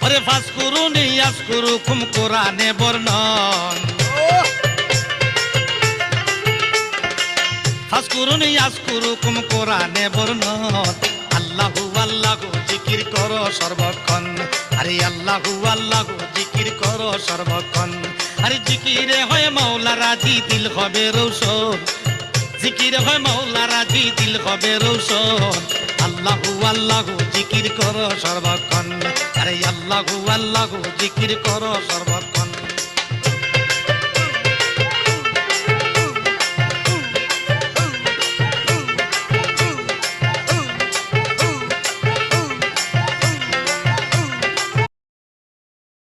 ওরে ফাসকুরুনি ইয়াসকুরুকুম কোরআনে বর্ণন ফাসকুরুনি ইয়াসকুরুকুম কোরআনে বর্ণন আল্লাহু আল্লাহু জিকির করো সর্বক্ষণ আরে আল্লাহু আল্লাহু জিকির করো সর্বক্ষণ আরে জিকিরে হয় মাওলা রাজি দিল হবে রৌশন জিকিরে হয় মাওলা রাজি দিল হবে রৌশন আল্লাহু আল্লাহু জিকির করো সর্বক্ষণ আরে আল্লাহু আল্লাহু জিকির করো সর্বক্ষণ